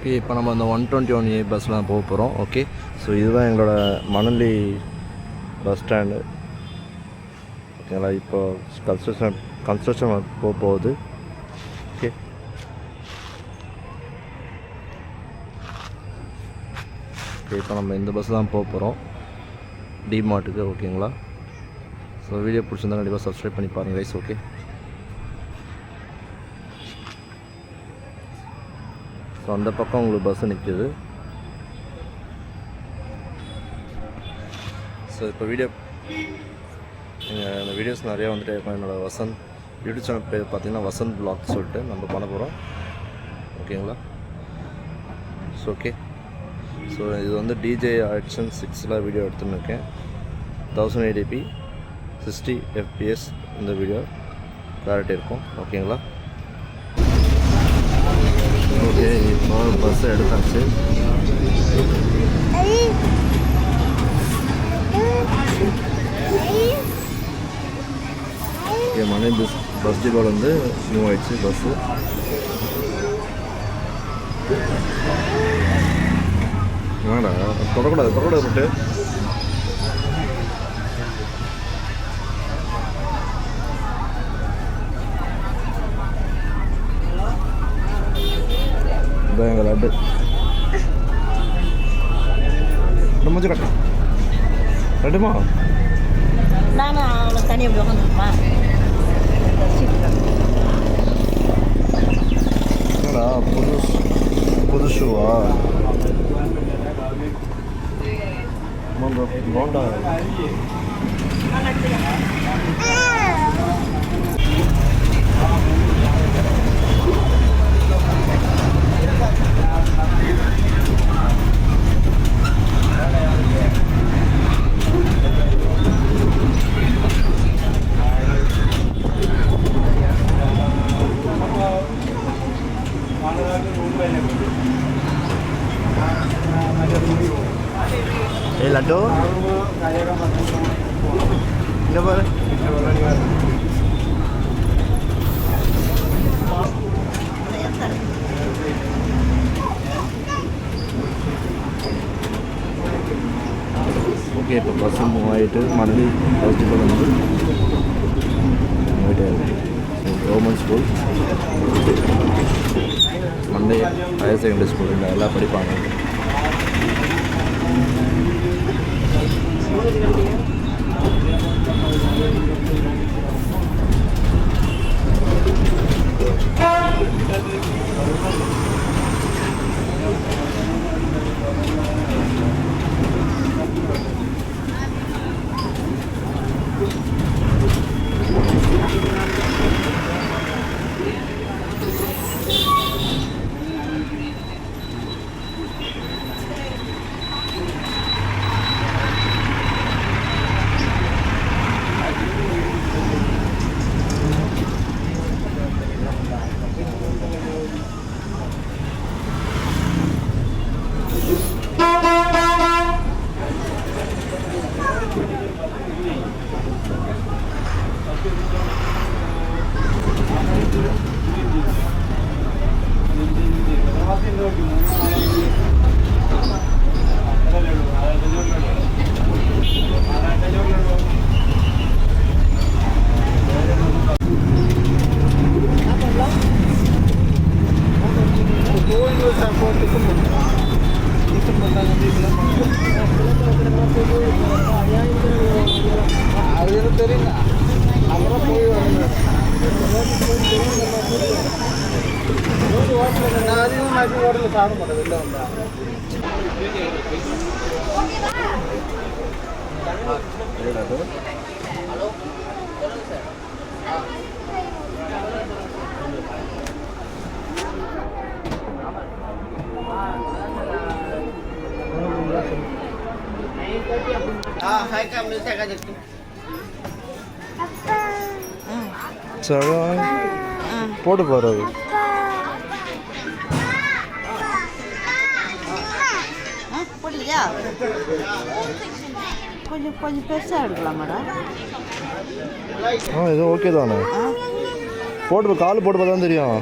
Okay, இப்போ நம்ம அந்த 121A பஸ்ஸில் தான் போக போகிறோம். ஓகே, ஸோ இதுதான் எங்களோட மணலி பஸ் ஸ்டாண்டு. ஓகேங்களா, இப்போ கன்ஸ்ட்ரக்ஷன் போக போகுது. ஓகே, இப்போ நம்ம இந்த பஸ் தான் போக போகிறோம் டிமார்ட்டுக்கு. ஓகேங்களா, ஸோ வீடியோ பிடிச்சிருந்தா கண்டிப்பாக சப்ஸ்கிரைப் பண்ணி பாருங்கள் கைஸ். ஓகே, ஸோ அந்த பக்கம் உங்களுக்கு பஸ்ஸு நிற்கிது. ஸோ இப்போ இந்த வீடியோஸ் நிறையா வந்துட்டு இருக்கும். என்னோடய வசந்த் யூடியூப் சேனல் பேர் பார்த்தீங்கன்னா வசந்த் வ்ளாக் சொல்லிட்டு நம்ம பண்ண போகிறோம். ஓகேங்களா, ஸோ ஓகே, ஸோ இது வந்து டிஜே ஆக்ஷன் 6ல் வீடியோ எடுத்துன்னு இருக்கேன். 1080p 60 fps இந்த வீடியோ கிளாரிட்டி இருக்கும். ஓகேங்களா, ஓகே, இப்போ பஸ்ஸை எடுத்தாச்சு. ஓகே, மணி பஸ் டிப்போவில் வந்து மூவ் ஆயிடுச்சு பஸ்ஸு. வேண்டா, தொடக்கூடாது பட்டு எங்கள் லட்டு முடிஞ்சு கட்ட லட்டுமா நான் அவளை தனியாக உட்காந்துருப்பா. என்னடா புது ஷூவா? போண்டா லட்டு இங்கே பாரு. ஓகே, இப்போ பஸ் மூவ் ஆகிட்டு மணலி பஸ் டிப்போ வந்து government school, Monday higher secondary school இந்த எல்லாம் படிப்பாங்க. போட்டு போகிறது கொஞ்சம் பெருசாக எடுக்கலாம் மேடம். இது ஓகே தானே? போட்டு கால் போட்டு பார்த்தா தான் தெரியும்.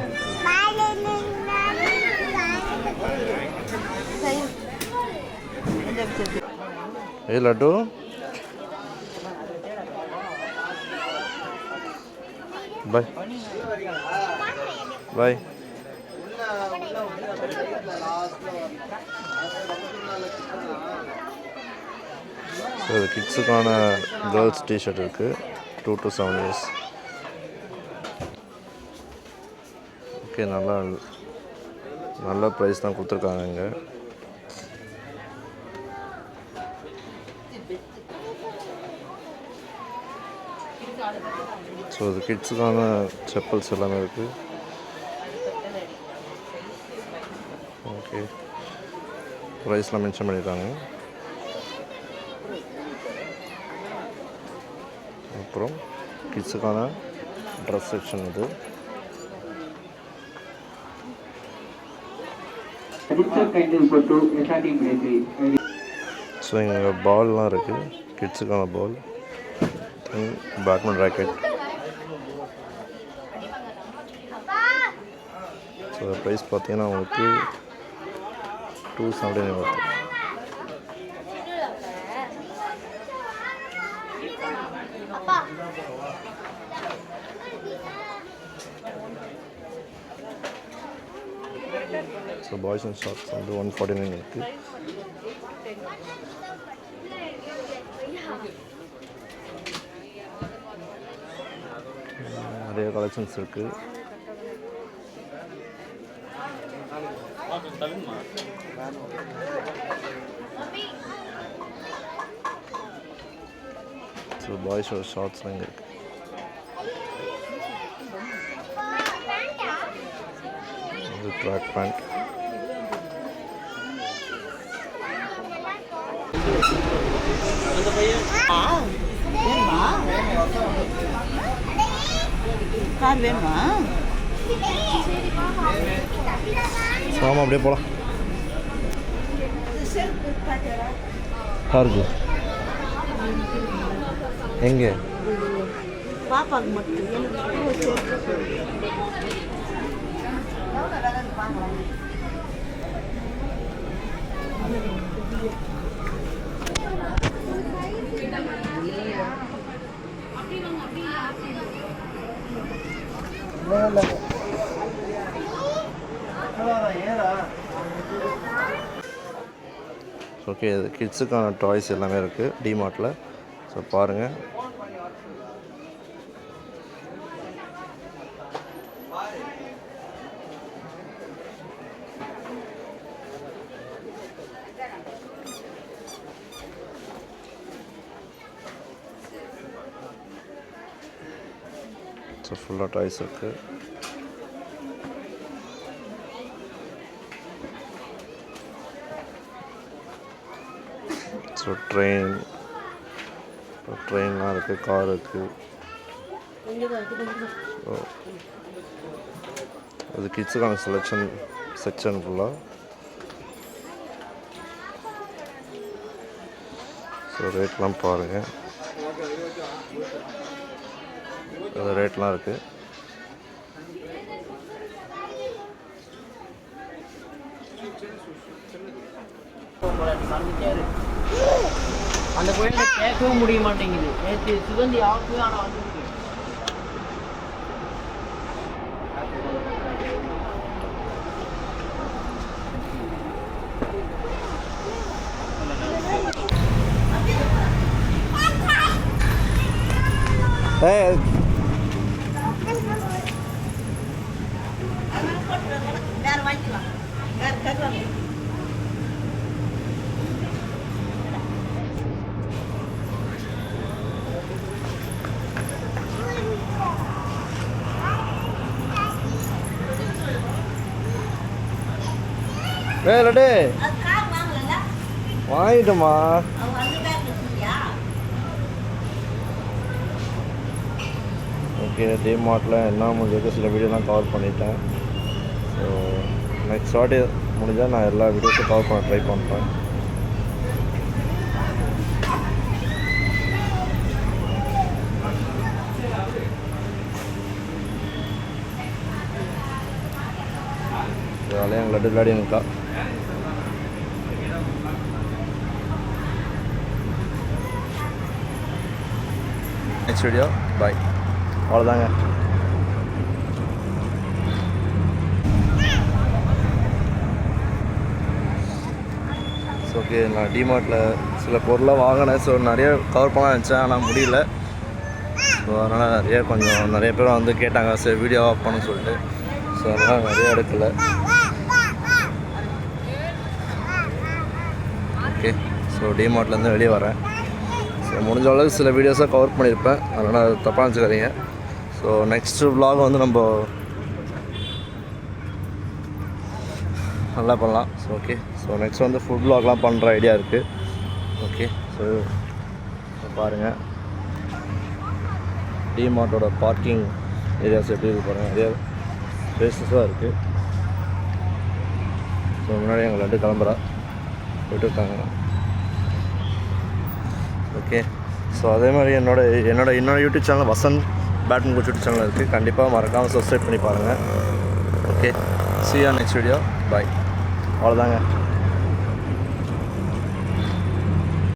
ஏ லட்டு பாய் பாய். ஸோ இது கிட்ஸுக்கான கேர்ள்ஸ் டிஷர்ட் இருக்குது 2 to 7 years. ஓகே, நல்ல ப்ரைஸ் தான் கொடுத்துருக்காங்க இங்கே. ஸோ இது கிட்ஸுக்கான செப்பல்ஸ் எல்லாமே இருக்குது. ஓகே, ப்ரைஸ்லாம் மென்ஷன் பண்ணியிருக்காங்க. அப்புறம் கிட்ஸுக்கான ட்ரெஸ் செக்ஷன் இது. ஸோ இங்கே பால்லாம் இருக்குது, கிட்ஸுக்கான பால், பேட்மிண்டன் ராக்கெட். ஸோ ப்ரைஸ் பார்த்தீங்கன்னா உங்களுக்கு 279 வருது. ஸோ பாய்ஸ் அண்ட் ஷார்ட்ஸ் வந்து 149 இருக்குது. நிறைய கலெக்ஷன்ஸ் இருக்குது. ஸோ பாய்ஸோட ஷார்ட்ஸ்லாம் இங்கே இருக்குது. இது ட்ராக் பேண்ட். வேணுமா? கார் வேணுமா? ஆமாம், அப்படியே போகலாம். காருக்கு எங்கே? பாப்பாக்கு மட்டும் எனக்கு ஓகே, இது கிட்ஸுக்கான டாய்ஸ் எல்லாமே இருக்குது டிமார்ட்டில். ஸோ பாருங்கள். ஸோ ஃபுல்லாக டாய்ஸ் இருக்குது. ஸோ ட்ரெயின்லாம் இருக்குது, கார் இருக்குது. ஸோ அது கிட்ஸுக்கான செக்ஷன் ஃபுல்லாக. ஸோ ரேட்லாம் பாருங்கள், அது ரேட்லாம் இருக்குது. அந்த கோயில கேட்கவும் முடிய மாட்டேங்குது. நேற்று சுகந்தி ஆஃப் ஆனால் வந்து வேறு வாங்கிக்கலாம். வேறு கருவாங்க. லட்டு அது கார் வாங்கல. வாங்கிட்டோமா? அவங்க அந்த பேக் வச்சுக்கியா? ஓகே, டிமார்ட்டில் என்ன முடிஞ்சது சில வீடியோலாம் கவர் பண்ணிட்டேன். ஸோ நெக்ஸ்ட் வாட்டி முடிஞ்சால் நான் எல்லா வீடியோஸும் கவர் பண்ண ட்ரை பண்ணுறேன். ஜாலியாக லட்டு விளையாடி இருக்கா. நெக்ஸ்ட் வீடியோ பாய். அவ்வளோதாங்க. ஓகே, நான் டிமார்ட்டில் சில பொருளாக வாங்கினேன். ஸோ நிறைய கவர் பண்ண நினச்சேன், ஆனால் முடியல. ஸோ அதனால் நிறைய பேர் வந்து கேட்டாங்க சரி வீடியோ ஆஃப் பண்ண சொல்லிட்டு. ஸோ அதனால் நிறைய எடுக்கலை. ஓகே, ஸோ டிமார்ட்லேருந்து வெளியே வரேன். ஸோ முடிஞ்ச அளவுக்கு சில வீடியோஸாக கவர் பண்ணியிருப்பேன், அதனால் அது தப்பாக நினச்சிக்காதீங்க. ஸோ நெக்ஸ்ட்டு vlog வந்து நம்ம நல்லா பண்ணலாம். ஸோ ஓகே, ஸோ நெக்ஸ்ட் வந்து ஃபுட் vlogலாம் பண்ணுற ஐடியா இருக்குது. ஓகே, ஸோ பாருங்கள் டிமார்ட்டோட பார்க்கிங் ஏரியாஸ் எப்படி இருக்கு பாருங்கள், நிறைய ஸ்பேசஸாக இருக்குது. ஸோ முன்னாடி எங்கள் ரெண்டு கிளம்புறா போய்ட்டு இருக்காங்க. ஓகே, ஸோ அதே மாதிரி என்னோட YouTube channel Vasanth bat and coach YouTube channel இருக்குது. கண்டிப்பாக மறக்காமல் சப்ஸ்கிரைப் பண்ணி பாருங்கள். Okay, see you on next video. Bye. அவ்வளோதாங்க.